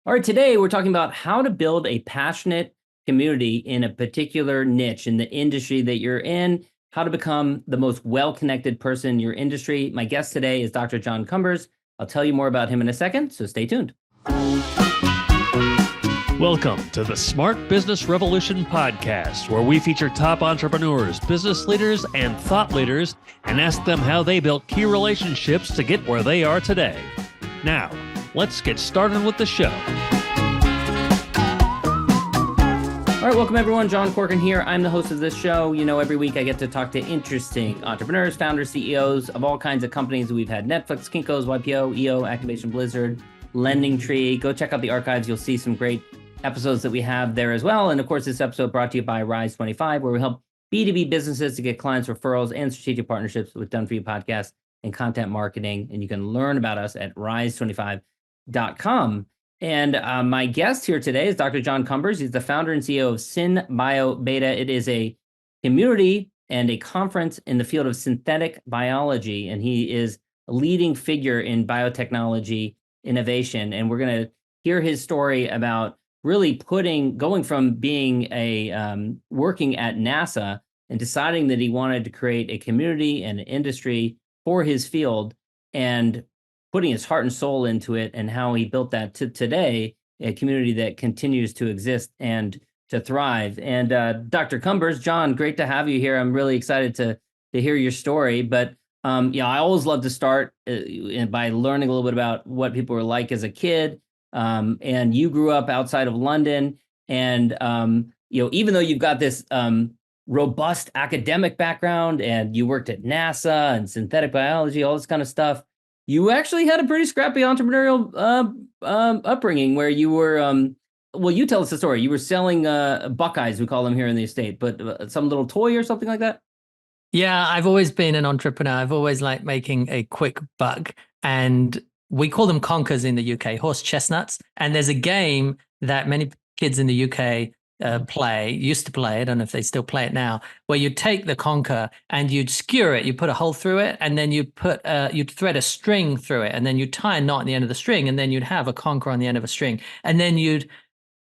All right, today we're talking about how to build a passionate community in a particular niche in the industry that you're in, how to become the most well-connected person in your industry. My guest today is Dr. John Cumbers. I'll tell you more about him in a second, so stay tuned. Welcome to the Smart Business Revolution podcast, where we feature top entrepreneurs, business leaders, and thought leaders and ask them how they built key relationships to get where they are today. Now, let's get started with the show. All right, welcome everyone. John Corcoran here. I'm the host of this show. You know, every week I get to talk to interesting entrepreneurs, founders, CEOs of all kinds of companies. We've had Netflix, Kinko's, YPO, EO, Activation Blizzard, Lending Tree. Go check out the archives. You'll see some great episodes that we have there as well. And of course, this episode brought to you by Rise 25, where we help B2B businesses to get clients, referrals, and strategic partnerships with Done For You podcasts and content marketing. And you can learn about us at rise25.com. And my guest here today is Dr. John Cumbers. He's the founder and CEO of SynBioBeta. It is a community and a conference in the field of synthetic biology. And he is a leading figure in biotechnology innovation. And we're going to hear his story about really going from being working at NASA and deciding that he wanted to create a community and an industry for his field and putting his heart and soul into it, and how he built that to today, a community that continues to exist and to thrive. And Dr. Cumbers, John, great to have you here. I'm really excited to hear your story. But I always love to start by learning a little bit about what people were like as a kid. And you grew up outside of London, and even though you've got this robust academic background, and you worked at NASA and synthetic biology, all this kind of stuff, you actually had a pretty scrappy entrepreneurial upbringing where you were, you tell us the story. You were selling Buckeyes, we call them here in the estate, but some little toy or something like that? Yeah, I've always been an entrepreneur. I've always liked making a quick buck. And we call them conkers in the UK, horse chestnuts. And there's a game that many kids in the UK used to play, I don't know if they still play it now, where you take the conker and you'd skewer it, you put a hole through it, and then you'd thread a string through it, and then you'd tie a knot at the end of the string, and then you'd have a conker on the end of a string, and then you'd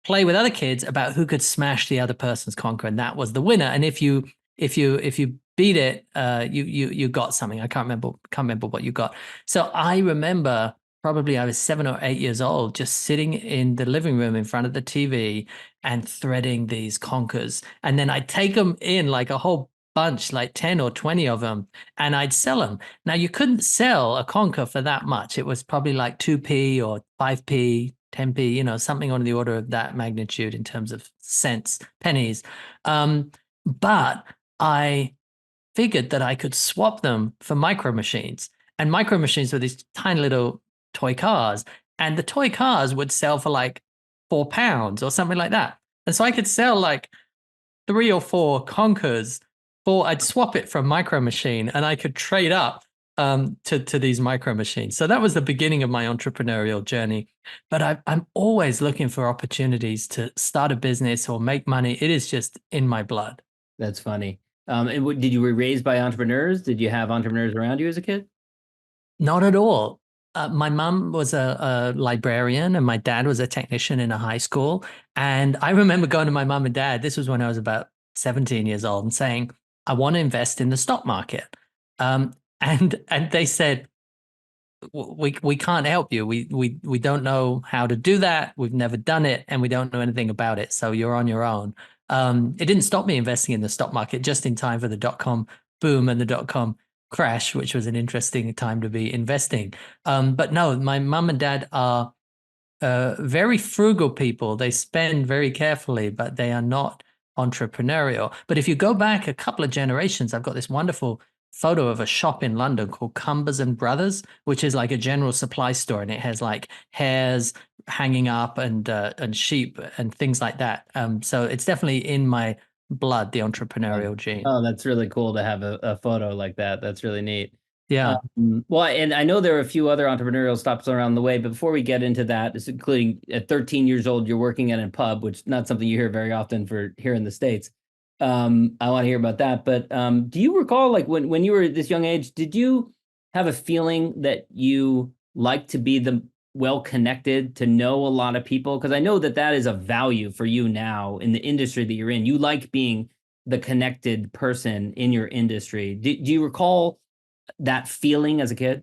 play with other kids about who could smash the other person's conker, and that was the winner. And if you beat it, you got something. I can't remember what you got. So I remember probably I was 7 or 8 years old, just sitting in the living room in front of the TV and threading these conkers. And then I'd take them in like a whole bunch, like 10 or 20 of them, and I'd sell them. Now, you couldn't sell a conker for that much. It was probably like 2p or 5p, 10p, something on the order of that magnitude in terms of cents, pennies. But I figured that I could swap them for micro machines. And micro machines were these tiny little toy cars, and the toy cars would sell for like £4 or something like that. And so I could sell like 3 or 4 conkers, or I'd swap it for a micro machine, and I could trade up to these micro machines. So that was the beginning of my entrepreneurial journey. But I'm always looking for opportunities to start a business or make money. It is just in my blood. That's funny. And did you were raised by entrepreneurs? Did you have entrepreneurs around you as a kid? Not at all. My mom was a librarian, and my dad was a technician in a high school. And I remember going to my mom and dad, this was when I was about 17 years old, and saying, I want to invest in the stock market. And they said, we can't help you. We don't know how to do that. We've never done it, and we don't know anything about it. So you're on your own. It didn't stop me investing in the stock market just in time for the dot-com boom and the dot-com crash, which was an interesting time to be investing. But no, my mom and dad are very frugal people. They spend very carefully, but they are not entrepreneurial. But if you go back a couple of generations, I've got this wonderful photo of a shop in London called Cumbers and Brothers, which is like a general supply store, and it has like hares hanging up and sheep and things like that. So it's definitely in my blood, the entrepreneurial gene. Oh, that's really cool to have a photo like that. That's really neat. Yeah. Well, and I know there are a few other entrepreneurial stops around the way, but before we get into that, including at 13 years old, you're working at a pub, which is not something you hear very often for here in the States. I want to hear about that. But do you recall, like when you were at this young age, did you have a feeling that you liked to be the well connected, to know a lot of people? Because I know that that is a value for you now in the industry that you're in. You like being the connected person in your industry. Do you recall that feeling as a kid?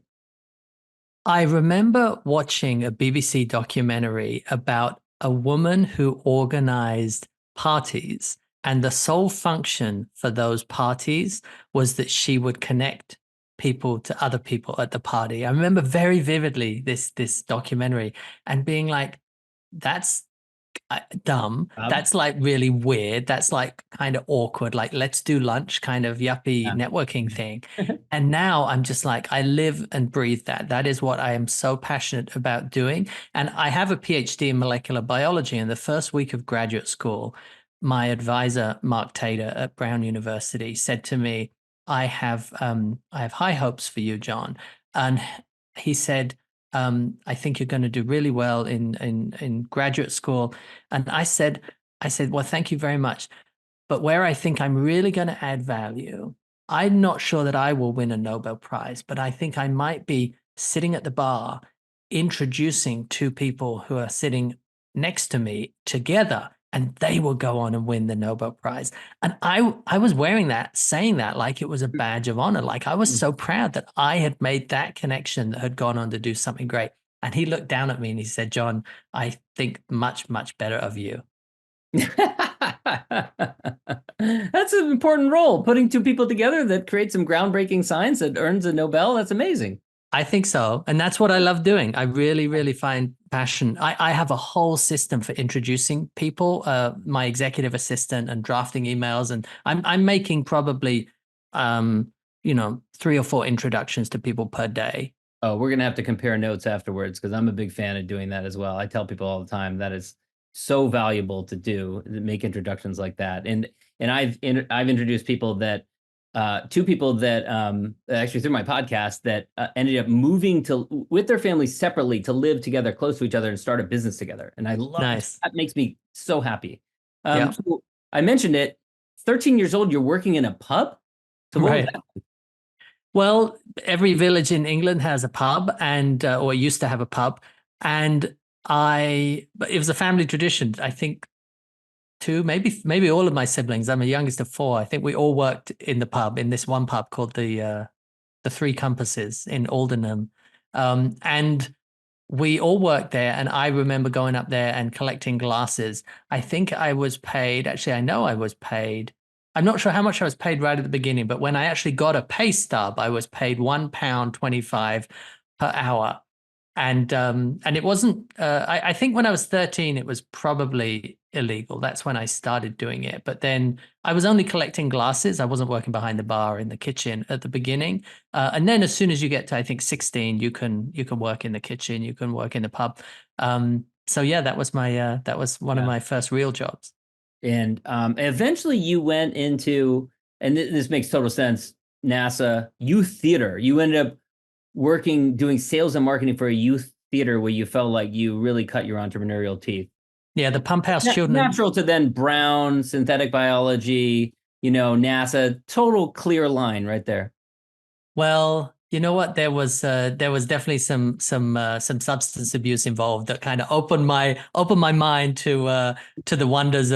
I remember watching a BBC documentary about a woman who organized parties, and the sole function for those parties was that she would connect people to other people at the party. I remember very vividly this documentary and being like, that's dumb. That's like really weird. That's like kind of awkward. Like, let's do lunch kind of yuppie Yeah. networking thing. And now I'm just like, I live and breathe that. That is what I am so passionate about doing. And I have a PhD in molecular biology. And the first week of graduate school, my advisor, Mark Tater at Brown University, said to me, I have high hopes for you, John. And he said, I think you're going to do really well in graduate school. And I said, well, thank you very much. But where I think I'm really going to add value, I'm not sure that I will win a Nobel Prize, but I think I might be sitting at the bar, introducing two people who are sitting next to me together, and they will go on and win the Nobel Prize. And I was wearing that, saying that like it was a badge of honor. Like I was so proud that I had made that connection that had gone on to do something great. And he looked down at me and he said, John, I think much, much better of you. That's an important role, putting two people together that creates some groundbreaking science that earns a Nobel. That's amazing. I think so. And that's what I love doing. I really, really find passion. I have a whole system for introducing people, my executive assistant and drafting emails. And I'm making probably, 3 or 4 introductions to people per day. Oh, we're gonna have to compare notes afterwards because I'm a big fan of doing that as well. I tell people all the time that is so valuable to do, to make introductions like that. And I've introduced people that two people that actually through my podcast that ended up moving to with their families separately to live together close to each other and start a business together. And I love Nice. that, makes me so happy. Yeah. So I mentioned it, 13 years old, you're working in a pub. So what was Right. that? Well, every village in England has a pub and or used to have a pub. And but it was a family tradition. I think two, maybe all of my siblings. I'm the youngest of 4. I think we all worked in the pub, in this one pub called the Three Compasses in Aldenham. And we all worked there. And I remember going up there and collecting glasses. I think I was paid, actually, I know I was paid. I'm not sure how much I was paid right at the beginning, but when I actually got a pay stub, I was paid £1.25 per hour. And it wasn't, I think when I was 13, it was probably illegal. That's when I started doing it. But then I was only collecting glasses. I wasn't working behind the bar in the kitchen at the beginning. And then as soon as you get to, I think 16, you can work in the kitchen, you can work in the pub. So yeah, that was one of my first real jobs. And eventually you went into, and this makes total sense, NASA youth theater. You ended up doing sales and marketing for a youth theater where you felt like you really cut your entrepreneurial teeth. Yeah, the Pump House Children. Natural to then Brown, synthetic biology, NASA, total clear line right there. Well, you know what? There was definitely some substance abuse involved that kind of opened my mind to the wonders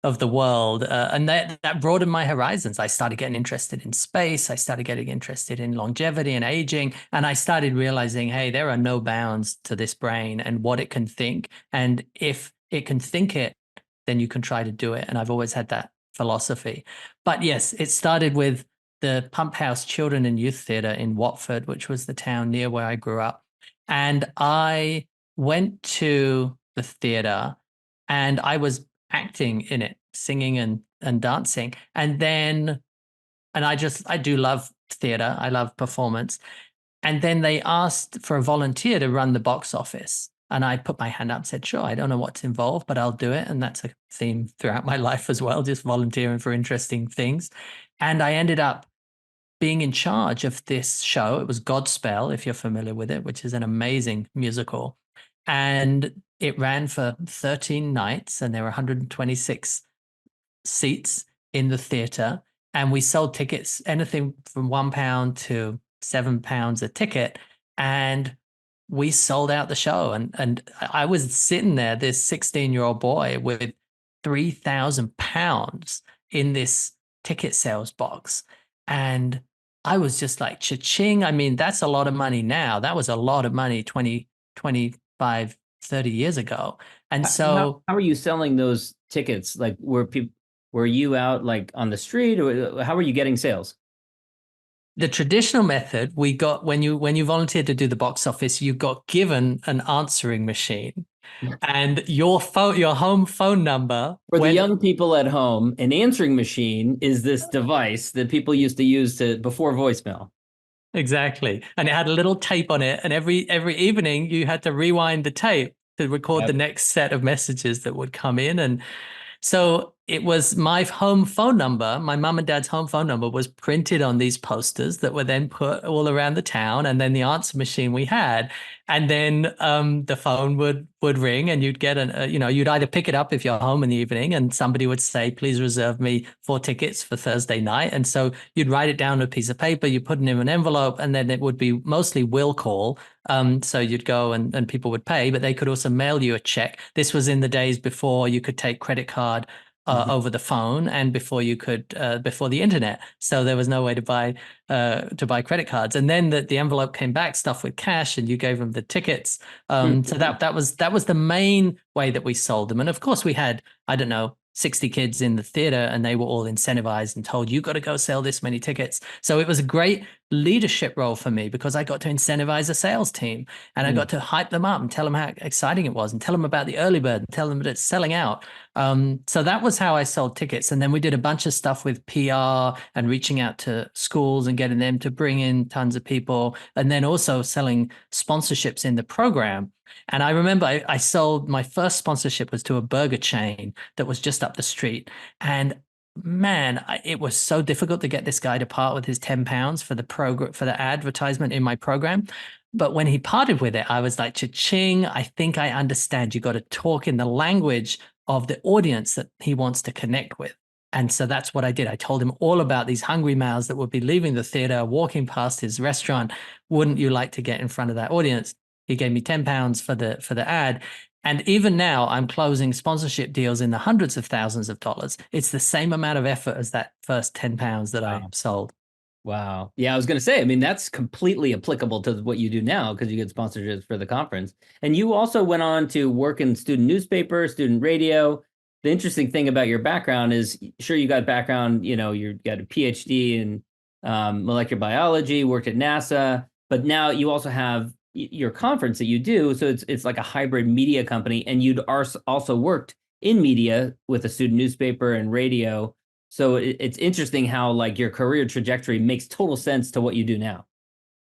of the world, and that broadened my horizons. I started getting interested in space. I started getting interested in longevity and aging, and I started realizing, hey, there are no bounds to this brain and what it can think. And if it can think it, then you can try to do it. And I've always had that philosophy. But yes, it started with the Pump House Children and Youth Theatre in Watford, which was the town near where I grew up. And I went to the theatre and I was acting in it, singing and dancing. And I do love theatre. I love performance. And then they asked for a volunteer to run the box office. And I put my hand up and said, sure, I don't know what's involved, but I'll do it. And that's a theme throughout my life as well, just volunteering for interesting things. And I ended up being in charge of this show. It was Godspell, if you're familiar with it, which is an amazing musical. And it ran for 13 nights and there were 126 seats in the theater. And we sold tickets, anything from £1 to £7 a ticket. And we sold out the show. And I was sitting there, this 16-year-old boy with £3,000 in this ticket sales box. And I was just like, cha-ching. I mean, that's a lot of money now. That was a lot of money 20, 25, 30 years ago. And so how are you selling those tickets? Like, were you out like on the street, or how are you getting sales? the traditional method, we got when you volunteered to do the box office, you got given an answering machine, and your home phone number For the went. young people at home, an answering machine is this device that people used to use before voicemail. Exactly. And it had a little tape on it. And every evening you had to rewind the tape to record the Yep. next set of messages that would come in. And so it was my home phone number, my mum and dad's home phone number was printed on these posters that were then put all around the town, and then the answer machine we had. And then the phone would ring, and you'd get you'd either pick it up if you're home in the evening, and somebody would say, please reserve me 4 tickets for Thursday night. And so you'd write it down on a piece of paper, you put it in an envelope, and then it would be mostly will call. So you'd go and people would pay, but they could also mail you a check. This was in the days before you could take credit card over the phone, and before you could before the internet, so there was no way to buy credit cards. And then the envelope came back stuffed with cash, and you gave them the tickets. So that was the main way that we sold them. And of course, we had, I don't know, 60 kids in the theater, and they were all incentivized and told, you got to go sell this many tickets. So it was a great leadership role for me, because I got to incentivize a sales team, and I got to hype them up and tell them how exciting it was, and tell them about the early bird, and tell them that it's selling out. So that was how I sold tickets. And then we did a bunch of stuff with PR and reaching out to schools and getting them to bring in tons of people, and then also selling sponsorships in the program. And I remember I sold, my first sponsorship was to a burger chain that was just up the street. And man, it was so difficult to get this guy to part with his £10 for the advertisement in my program. But when he parted with it, I was like, cha-ching, I think I understand. You got to talk in the language of the audience that he wants to connect with. And so that's what I did. I told him all about these hungry mouths that would be leaving the theater, walking past his restaurant. Wouldn't you like to get in front of that audience? He gave me £10 for the ad. And even now, I'm closing sponsorship deals in the hundreds of thousands of dollars. It's the same amount of effort as that first £10 that I sold. Wow. Yeah, I was going to say, I mean, that's completely applicable to what you do now, because you get sponsorships for the conference. And you also went on to work in student newspaper, student radio. The interesting thing about your background is, sure, you got background, you got a PhD in molecular biology, worked at NASA, but now you also have your conference that you do. So it's like a hybrid media company. And you'd also worked in media with a student newspaper and radio. So it's interesting how like your career trajectory makes total sense to what you do now.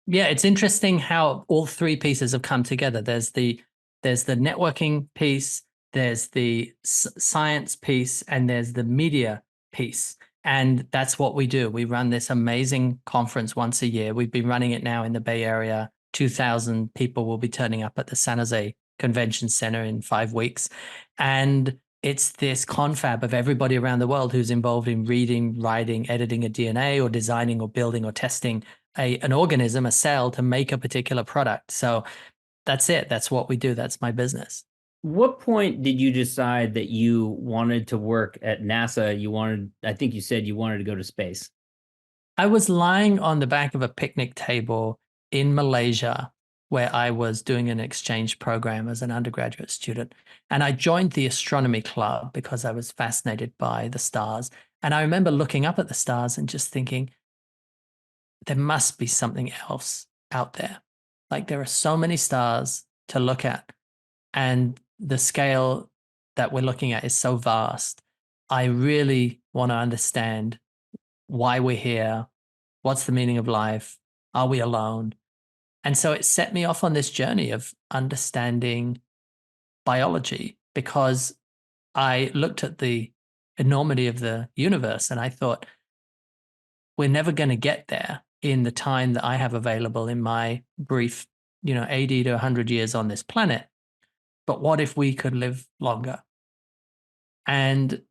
Yeah, it's interesting how all 3 pieces have come together. There's the networking piece, there's the science piece, and there's the media piece. And that's what we do. We run this amazing conference once a year. We've been running it now in the Bay Area. 2,000 people will be turning up at the San Jose Convention Center in 5 weeks. And it's this confab of everybody around the world who's involved in reading, writing, editing a DNA, or designing or building or testing an organism, a cell, to make a particular product. So that's it. That's what we do. That's my business. What point did you decide that you wanted to work at NASA? I think you said you wanted to go to space. I was lying on the back of a picnic table in Malaysia, where I was doing an exchange program as an undergraduate student. And I joined the astronomy club because I was fascinated by the stars. And I remember looking up at the stars and just thinking, there must be something else out there. Like, there are so many stars to look at, and the scale that we're looking at is so vast. I really want to understand why we're here. What's the meaning of life? Are we alone? And so it set me off on this journey of understanding biology, because I looked at the enormity of the universe and I thought, we're never going to get there in the time that I have available in my brief, 80 to 100 years on this planet. But what if we could live longer? And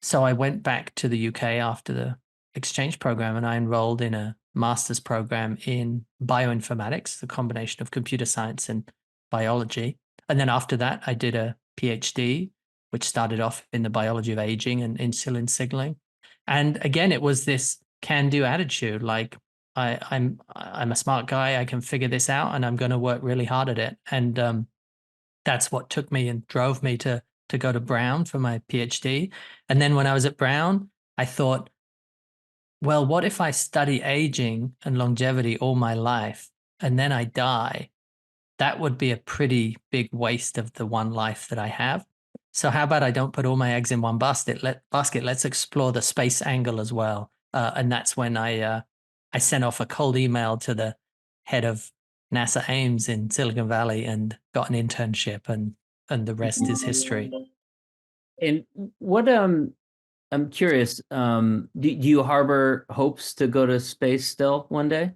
so I went back to the UK after the exchange program, and I enrolled in a master's program in bioinformatics, the combination of computer science and biology. And then after that, I did a PhD, which started off in the biology of aging and insulin signaling. And again, it was this can-do attitude, like I'm a smart guy, I can figure this out, and I'm going to work really hard at it. And that's what took me and drove me to go to Brown for my PhD. And then when I was at Brown, I thought, well, what if I study aging and longevity all my life and then I die? That would be a pretty big waste of the one life that I have. So how about I don't put all my eggs in one basket? Let's explore the space angle as well. And that's when I sent off a cold email to the head of NASA Ames in Silicon Valley and got an internship, and the rest is history. And what I'm curious, do you harbor hopes to go to space still one day?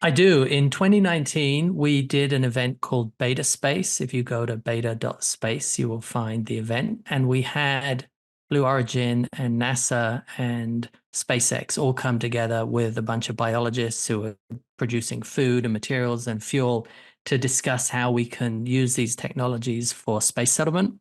I do. In 2019, we did an event called Beta Space. If you go to beta.space, you will find the event. And we had Blue Origin and NASA and SpaceX all come together with a bunch of biologists who are producing food and materials and fuel to discuss how we can use these technologies for space settlement.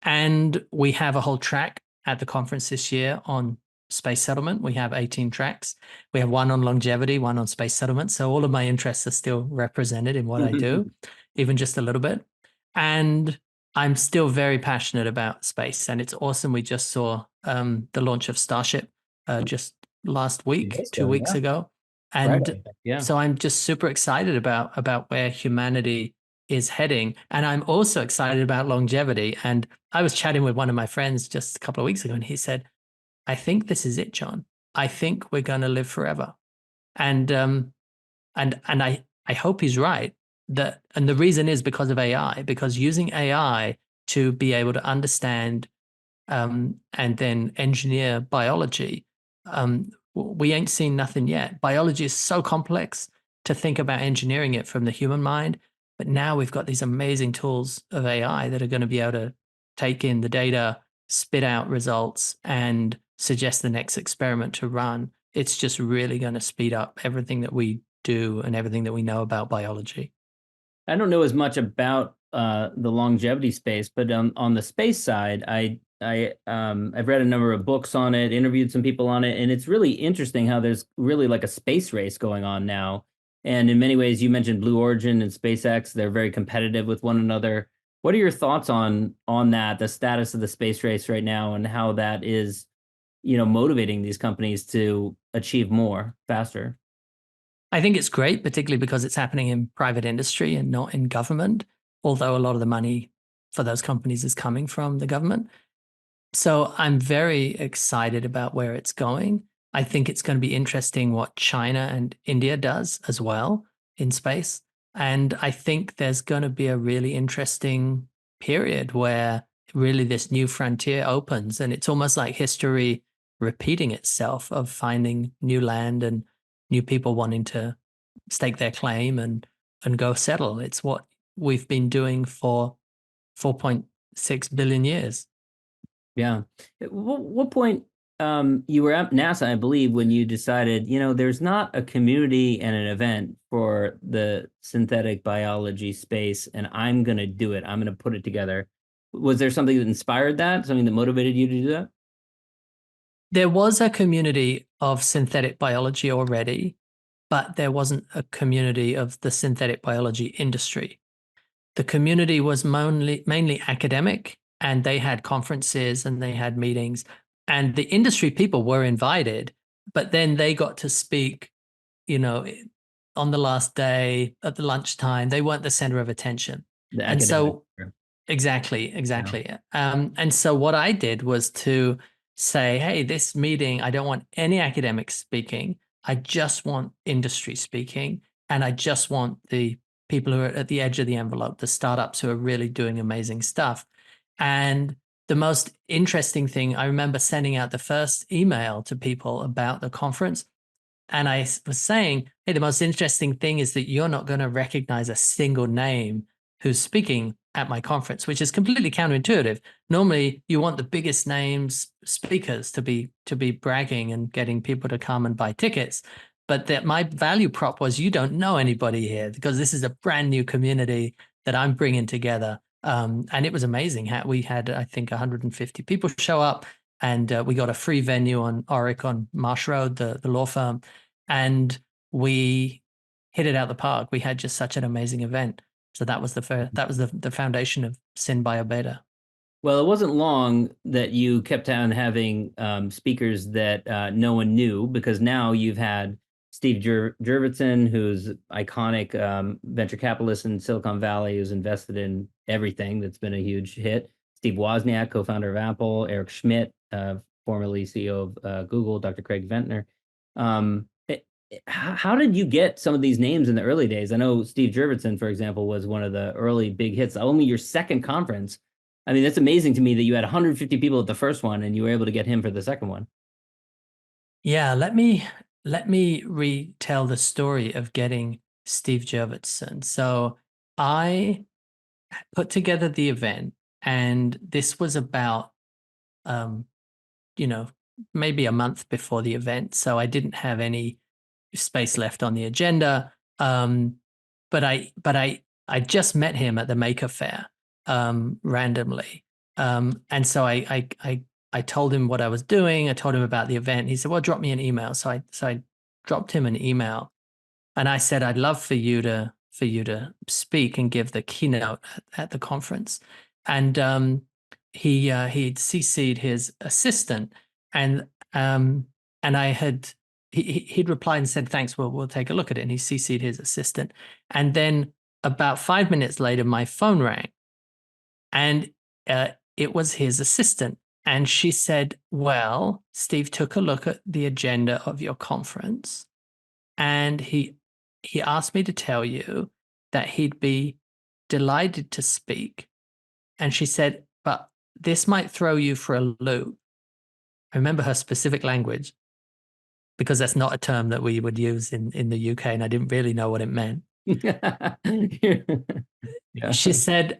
And we have a whole track at the conference this year on space settlement. We have 18 tracks. We have one on longevity, one on space settlement. So all of my interests are still represented in what I do, even just a little bit. And I'm still very passionate about space. And it's awesome. We just saw the launch of Starship just last week, 2 weeks ago. And so I'm just super excited about where humanity is heading. And I'm also excited about longevity. And I was chatting with one of my friends just a couple of weeks ago, and he said, I think this is it, John. I think we're going to live forever. And I hope he's right. And the reason is because of AI, because using AI to be able to understand and then engineer biology, we ain't seen nothing yet. Biology is so complex to think about engineering it from the human mind. But now we've got these amazing tools of AI that are going to be able to take in the data, spit out results, and suggest the next experiment to run. It's just really going to speed up everything that we do and everything that we know about biology. I don't know as much about the longevity space, but on the space side, I've read a number of books on it, interviewed some people on it, and it's really interesting how there's really like a space race going on now. And in many ways, you mentioned Blue Origin and SpaceX; they're very competitive with one another. What are your thoughts on that, the status of the space race right now, and how that is, motivating these companies to achieve more faster? I think it's great, particularly because it's happening in private industry and not in government, although a lot of the money for those companies is coming from the government. So I'm very excited about where it's going. I think it's going to be interesting what China and India does as well in space. And I think there's going to be a really interesting period where really this new frontier opens, and it's almost like history repeating itself of finding new land and new people wanting to stake their claim and go settle. It's what we've been doing for 4.6 billion years. Yeah. What point you were at NASA, I believe, when you decided, there's not a community and an event for the synthetic biology space, and I'm going to do it. I'm going to put it together. Was there something that inspired that, something that motivated you to do that? There was a community of synthetic biology already, but there wasn't a community of the synthetic biology industry. The community was mainly academic, and they had conferences and they had meetings, and the industry people were invited, but then they got to speak, on the last day at the lunchtime. They weren't the center of attention. And so exactly. Yeah. And so what I did was to say, hey, this meeting, I don't want any academics speaking. I just want industry speaking. And I just want the people who are at the edge of the envelope, the startups who are really doing amazing stuff. And the most interesting thing, I remember sending out the first email to people about the conference. And I was saying, hey, the most interesting thing is that you're not going to recognize a single name who's speaking at my conference, which is completely counterintuitive. Normally, you want the biggest names speakers to be bragging and getting people to come and buy tickets. but that my value prop was, you don't know anybody here because this is a brand new community that I'm bringing together. And it was amazing. We had, I think, 150 people show up, and we got a free venue on Oric on Marsh Road, the law firm, and we hit it out the park. We had just such an amazing event. So that was the foundation of SynBioBeta. Well, it wasn't long that you kept on having speakers that no one knew, because now you've had Steve Jurvetson, who's iconic venture capitalist in Silicon Valley, who's invested in everything that's been a huge hit. Steve Wozniak, co-founder of Apple. Eric Schmidt, formerly CEO of Google. Dr. Craig Ventner. How did you get some of these names in the early days? I know Steve Jurvetson, for example, was one of the early big hits. Only your second conference. I mean, that's amazing to me that you had 150 people at the first one and you were able to get him for the second one. Yeah, let me retell the story of getting Steve Jurvetson. So I put together the event, and this was about, maybe a month before the event. So I didn't have any space left on the agenda. But I just met him at the Maker Faire randomly. And so I told him what I was doing. I told him about the event. He said, well, drop me an email. So I dropped him an email, and I said, I'd love for you to speak and give the keynote at the conference. And he'd CC'd his assistant, and he'd replied and said, thanks, we'll take a look at it. And he CC'd his assistant. And then about 5 minutes later, my phone rang, and it was his assistant. And she said, well, Steve took a look at the agenda of your conference, and he asked me to tell you that he'd be delighted to speak. And she said, but this might throw you for a loop. I remember her specific language, because that's not a term that we would use in the UK, and I didn't really know what it meant. Yeah. She said,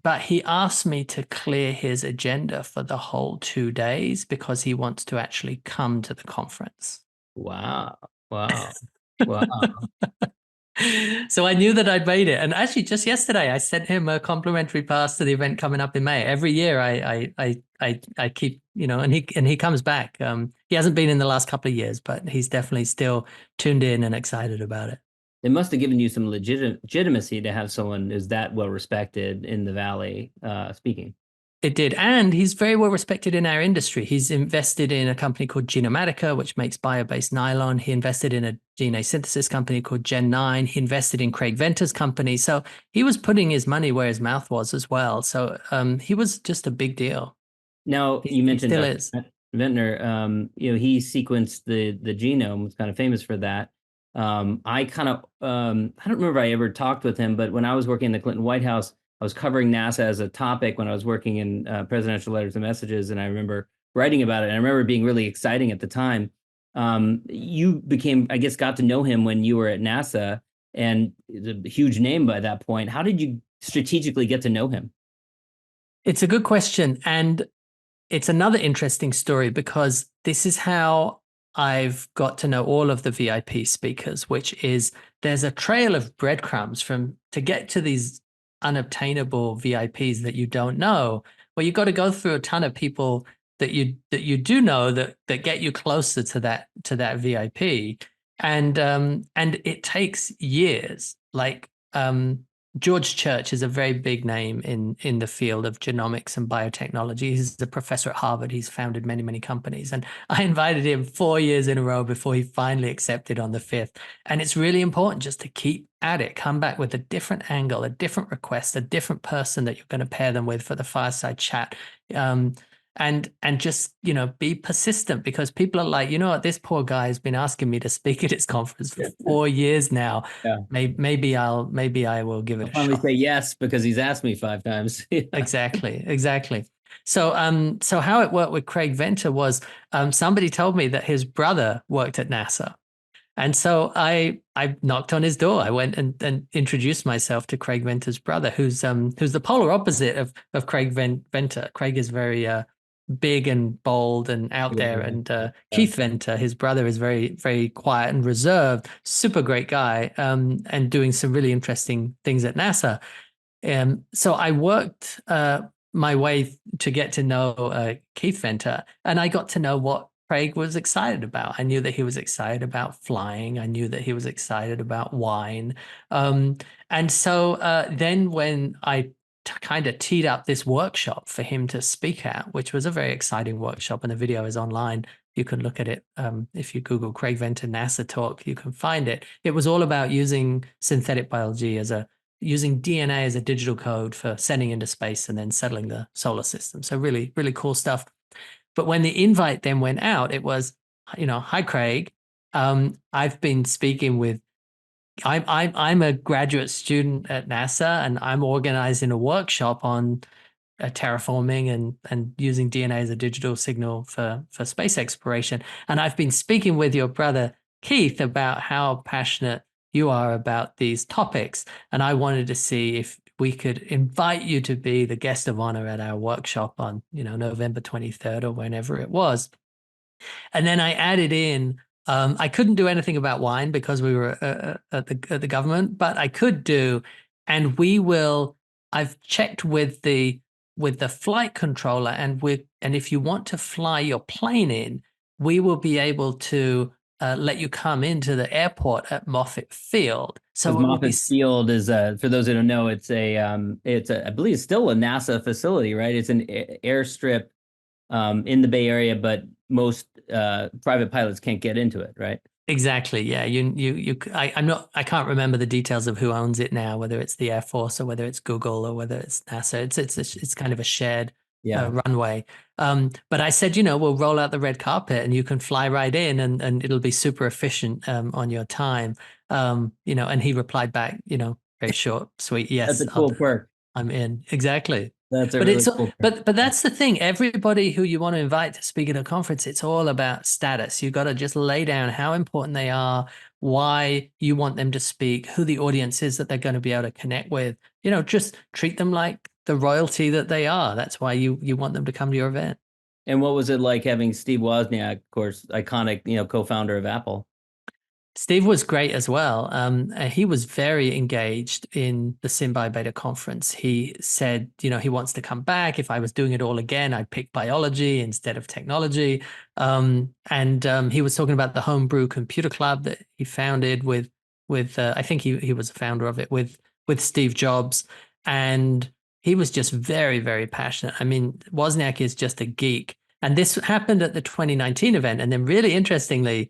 but he asked me to clear his agenda for the whole 2 days because he wants to actually come to the conference. Wow. So I knew that I'd made it. And actually, just yesterday, I sent him a complimentary pass to the event coming up in May. Every year, I keep, and he comes back. He hasn't been in the last couple of years, but he's definitely still tuned in and excited about it. It must have given you some legitimacy to have someone who's that well respected in the Valley speaking. It did. And he's very well respected in our industry. He's invested in a company called Genomatica, which makes bio-based nylon. He invested in a DNA synthesis company called Gen9. He invested in Craig Venter's company. So he was putting his money where his mouth was as well. So he was just a big deal. Now, you mentioned still is. Ventner, he sequenced the genome, was kind of famous for that. I don't remember I ever talked with him, but when I was working in the Clinton White House, I was covering NASA as a topic when I was working in presidential letters and messages, and I remember writing about it. And I remember it being really exciting at the time. You got to know him when you were at NASA, and a huge name by that point. How did you strategically get to know him? It's a good question. And it's another interesting story, because this is how I've got to know all of the VIP speakers, which is there's a trail of breadcrumbs to get to these unobtainable VIPs that you don't know. Well, you've got to go through a ton of people that you do know that get you closer to that VIP. And it takes years. Like George Church is a very big name in the field of genomics and biotechnology. He's a professor at Harvard. He's founded many, many companies. And I invited him 4 years in a row before he finally accepted on the 5th. And it's really important just to keep at it, come back with a different angle, a different request, a different person that you're going to pair them with for the fireside chat. And just, be persistent, because people are like, what, this poor guy has been asking me to speak at his conference for 4 years now. Yeah. Maybe I will give it a finally shot. say yes, because he's asked me 5 times. Yeah. Exactly. So how it worked with Craig Venter was somebody told me that his brother worked at NASA. And so I knocked on his door. I went and introduced myself to Craig Venter's brother, who's the polar opposite of Craig Venter. Craig is very big and bold and out there. And Yeah. Keith Venter, his brother, is very, very quiet and reserved, super great guy, and doing some really interesting things at NASA. So I worked my way to get to know Keith Venter, and I got to know what Craig was excited about. I knew that he was excited about flying. I knew that he was excited about wine. And so then when I kind of teed up this workshop for him to speak at, which was a very exciting workshop, and the video is online. You can look at it. If you Google Craig Venter NASA talk, you can find it. It was all about using synthetic biology using DNA as a digital code for sending into space and then settling the solar system. So really, really cool stuff. But when the invite then went out, it was, hi Craig. I've been speaking with. I'm a graduate student at NASA, and I'm organizing a workshop on terraforming and using DNA as a digital signal for space exploration. And I've been speaking with your brother Keith about how passionate you are about these topics, and I wanted to see if we could invite you to be the guest of honor at our workshop on November 23rd or whenever it was. And then I added in, I couldn't do anything about wine because we were at the government, but I could do, and I've checked with the flight controller, and if you want to fly your plane in, we will be able to let you come into the airport at Moffett Field. So Moffett Field is for those who don't know, it's I believe it's still a NASA facility, right? It's an airstrip in the Bay Area, but most private pilots can't get into it, right? Exactly. Yeah. I can't remember the details of who owns it now, whether it's the Air Force or whether it's Google or whether it's NASA. It's kind of a shared runway. But I said, we'll roll out the red carpet and you can fly right in, and it'll be super efficient on your time. And he replied back, very short, sweet. Yes. That's a cool perk. I'm in. Exactly. That's cool. But that's the thing. Everybody who you want to invite to speak at a conference, it's all about status. You got to just lay down how important they are, why you want them to speak, who the audience is that they're going to be able to connect with. Just treat them like the royalty that they are. That's why you want them to come to your event. And what was it like having Steve Wozniak, of course, iconic, co-founder of Apple? Steve was great as well. He was very engaged in the SynBioBeta conference. He said, he wants to come back. If I was doing it all again, I'd pick biology instead of technology. And he was talking about the homebrew computer club that he founded with I think he was a founder of it with Steve Jobs. And he was just very, very passionate. I mean, Wozniak is just a geek. And this happened at the 2019 event. And then really interestingly,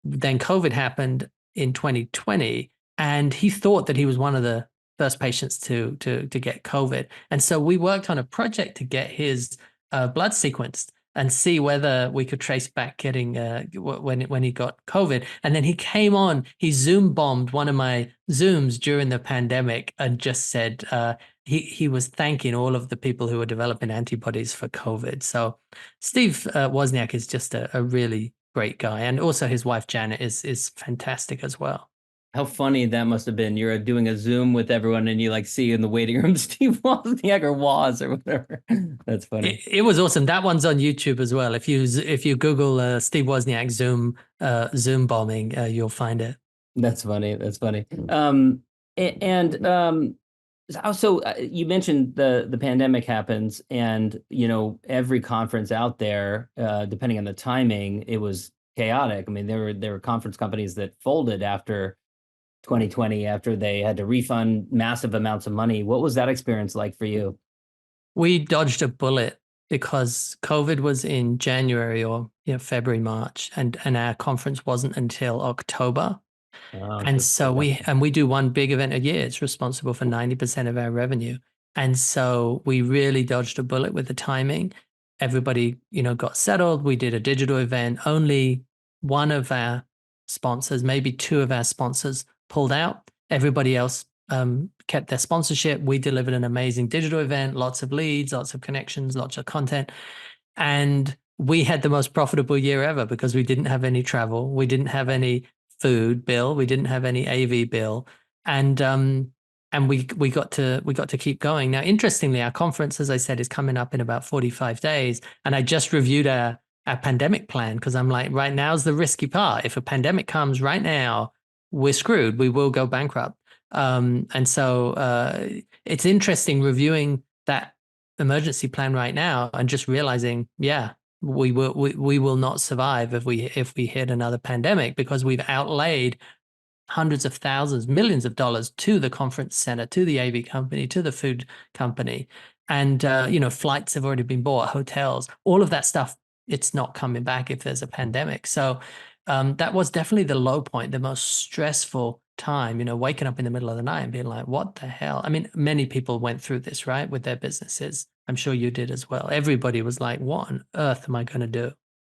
then COVID happened in 2020, and he thought that he was one of the first patients to get COVID. And so we worked on a project to get his blood sequenced and see whether we could trace back getting when he got COVID. And then he came on, he Zoom bombed one of my Zooms during the pandemic and just said he was thanking all of the people who were developing antibodies for COVID. So Steve Wozniak is just a really great guy. And also his wife, Janet, is fantastic as well. How funny that must have been. You're doing a Zoom with everyone and you see in the waiting room, Steve Wozniak or Woz or whatever. That's funny. It was awesome. That one's on YouTube as well. If you Google Steve Wozniak Zoom bombing, you'll find it. That's funny. That's funny. Also, you mentioned the pandemic happens, and every conference out there, depending on the timing, it was chaotic. I mean, there were conference companies that folded after 2020 after they had to refund massive amounts of money. What was that experience like for you? We dodged a bullet because COVID was in January or February, March, and our conference wasn't until October. Oh, and so we do one big event a year. It's responsible for 90% of our revenue. And so we really dodged a bullet with the timing. Everybody, got settled. We did a digital event. Only one of our sponsors, maybe two of our sponsors pulled out. Everybody else kept their sponsorship. We delivered an amazing digital event, lots of leads, lots of connections, lots of content. And we had the most profitable year ever because we didn't have any travel. We didn't have any food bill. We didn't have any AV bill. And and we got to keep going. Now, interestingly, our conference, as I said, is coming up in about 45 days, and I just reviewed our pandemic plan because I'm like, right now's the risky part. If a pandemic comes right now, we're screwed. We will go bankrupt. And so it's interesting reviewing that emergency plan right now and just realizing, yeah, we will not survive if we hit another pandemic, because we've outlaid hundreds of thousands, millions of dollars to the conference center, to the AV company, to the food company. And, flights have already been bought, hotels, all of that stuff. It's not coming back if there's a pandemic. So that was definitely the low point, the most stressful time, waking up in the middle of the night and being like, what the hell? I mean, many people went through this, right, with their businesses. I'm sure you did as well. Everybody was like, what on earth am I going to do?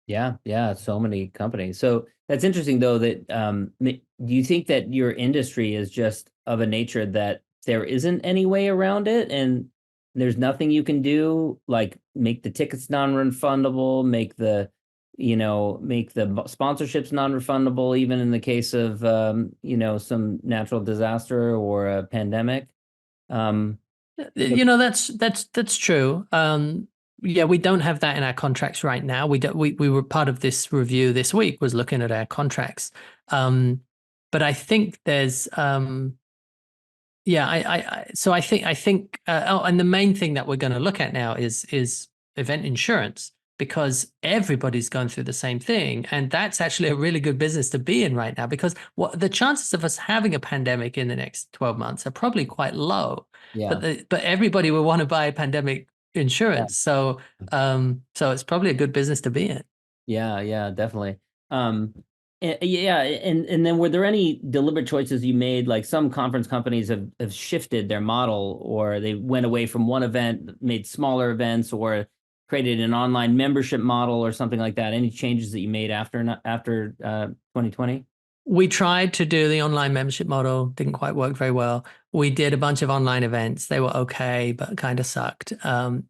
Yeah, so many companies. So that's interesting, though, that do you think that your industry is just of a nature that there isn't any way around it, and there's nothing you can do, like make the tickets non-refundable, make the sponsorships non-refundable, even in the case of some natural disaster or a pandemic? Um, That's true. Yeah, we don't have that in our contracts right now. We were part of this review this week, was looking at our contracts. But I think there's yeah, I think and the main thing that we're going to look at now is event insurance, because everybody's going through the same thing, and that's actually a really good business to be in right now, because what the chances of us having a pandemic in the next 12 months are probably quite low. yeah. But everybody will want to buy pandemic insurance, so it's probably a good business to be in. Yeah, definitely. Yeah, and then were there any deliberate choices you made? Like some conference companies have shifted their model, or they went away from one event, made smaller events, or created an online membership model or something like that. Any changes that you made after 2020? We tried to do the online membership model, didn't quite work very well. We did a bunch of online events. They were okay, but kind of sucked.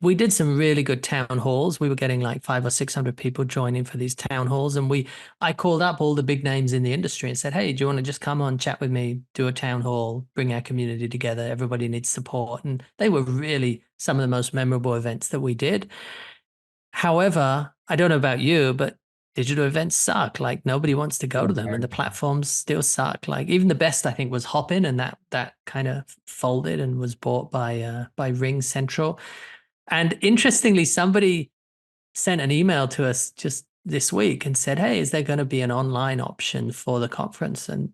We did some really good town halls. We were getting like 500 or 600 people joining for these town halls. And I called up all the big names in the industry and said, hey, do you want to just come on, chat with me, do a town hall, bring our community together? Everybody needs support. And they were really some of the most memorable events that we did. However, I don't know about you, but digital events suck. Like nobody wants to go to them, and the platforms still suck. Like even the best, I think, was Hopin, and that kind of folded and was bought by Ring Central. And interestingly, somebody sent an email to us just this week and said, hey, is there going to be an online option for the conference? And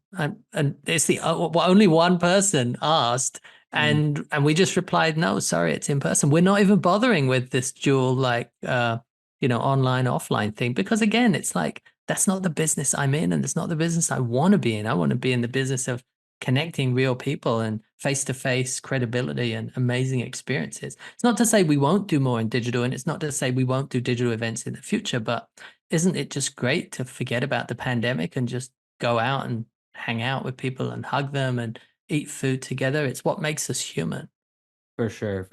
it's the only one person asked. And we just replied, no, sorry, it's in person. We're not even bothering with this dual online offline thing, because again, it's like, that's not the business I'm in, and it's not the business I want to be in. I want to be in the business of connecting real people and face-to-face credibility and amazing experiences. It's not to say we won't do more in digital, and it's not to say we won't do digital events in the future, but isn't it just great to forget about the pandemic and just go out and hang out with people and hug them and eat food together? It's what makes us human. For sure.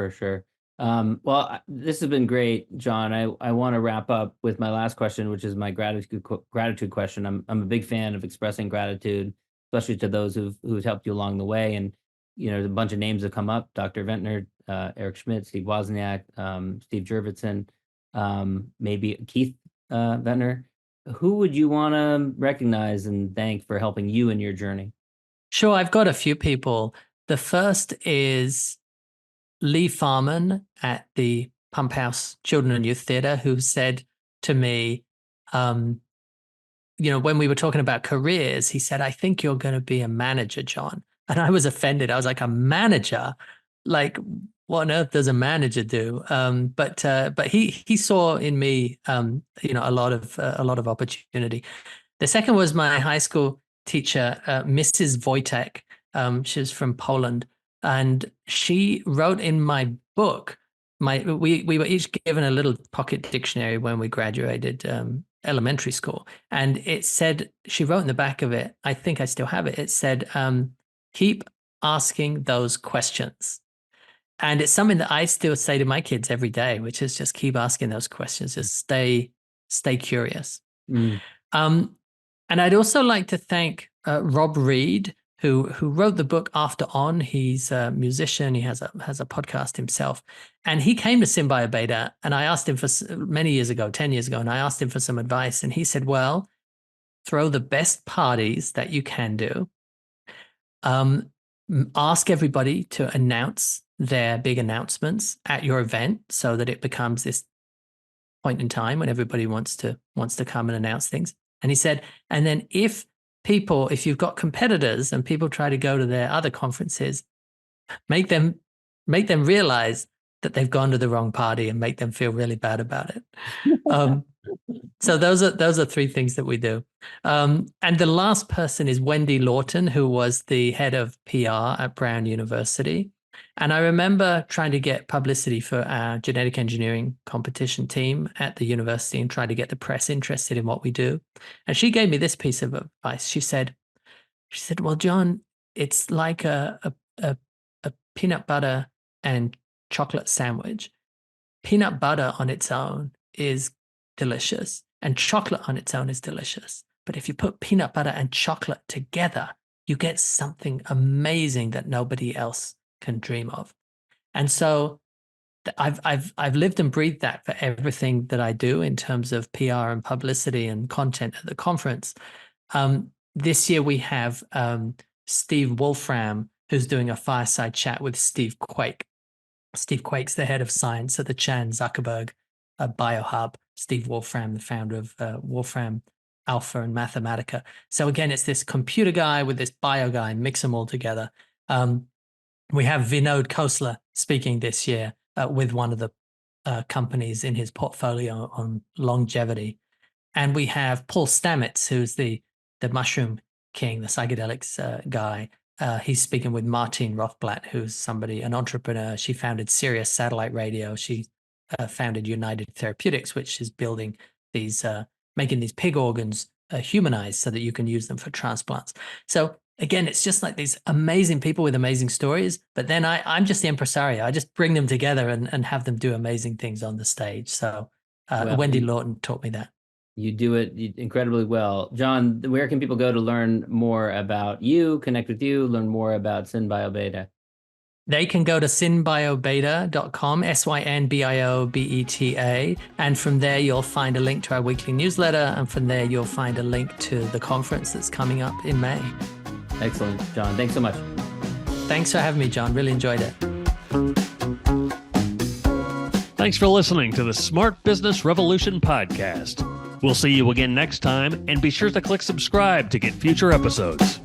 Well, this has been great, John. I want to wrap up with my last question, which is my gratitude question. I'm a big fan of expressing gratitude, especially to those who've helped you along the way. And a bunch of names have come up: Dr. Ventnor, Eric Schmidt, Steve Wozniak, Steve Jurvetson, maybe Keith Ventnor. Who would you want to recognize and thank for helping you in your journey? Sure, I've got a few people. The first is Lee Farman at the Pump House Children and Youth Theatre, who said to me, when we were talking about careers, he said, I think you're going to be a manager, John. And I was offended. I was like, a manager? Like, what on earth does a manager do? But he saw in me, a lot of opportunity. The second was my high school teacher, Mrs. Wojtek. She's from Poland. And she wrote in my book, we were each given a little pocket dictionary when we graduated elementary school. And it said, she wrote in the back of it, I think I still have it, it said, keep asking those questions. And it's something that I still say to my kids every day, which is just keep asking those questions, just stay curious. And I'd also like to thank Rob Reed, who wrote the book After On. He's a musician. He has a podcast himself. And he came to SynBioBeta, and I asked him for many years ago, 10 years ago, and I asked him for some advice. And he said, well, throw the best parties that you can do. Ask everybody to announce their big announcements at your event so that it becomes this point in time when everybody wants to come and announce things. And he said, and then if you've got competitors and people try to go to their other conferences, make them realize that they've gone to the wrong party and make them feel really bad about it. So those are three things that we do. And the last person is Wendy Lawton, who was the head of PR at Brown University. And I remember trying to get publicity for our genetic engineering competition team at the university and trying to get the press interested in what we do. And she gave me this piece of advice. She said, well, John, it's like a peanut butter and chocolate sandwich. Peanut butter on its own is delicious, and chocolate on its own is delicious. But if you put peanut butter and chocolate together, you get something amazing that nobody else can dream of. And so I've lived and breathed that for everything that I do in terms of PR and publicity and content at the conference. This year we have Steve Wolfram, who's doing a fireside chat with Steve Quake. Steve Quake's the head of science at the Chan Zuckerberg BioHub. Steve Wolfram, the founder of Wolfram Alpha and Mathematica. So again, it's this computer guy with this bio guy, mix them all together. We have Vinod Khosla speaking this year with one of the companies in his portfolio on longevity. And we have Paul Stamets, who's the mushroom king, the psychedelics guy. He's speaking with Martine Rothblatt, who's an entrepreneur. She founded Sirius Satellite Radio. She founded United Therapeutics, which is building these, making these pig organs humanized so that you can use them for transplants. So again, it's just like these amazing people with amazing stories. But then I'm just the impresario. I just bring them together and have them do amazing things on the stage. So Wendy Lawton taught me that. You do it incredibly well. John, where can people go to learn more about you, connect with you, learn more about SynBioBeta? They can go to synbiobeta.com, SynBiobeta, and from there you'll find a link to our weekly newsletter, and from there you'll find a link to the conference that's coming up in May. Excellent, John. Thanks so much. Thanks for having me, John. Really enjoyed it. Thanks for listening to the Smart Business Revolution podcast. We'll see you again next time, and be sure to click subscribe to get future episodes.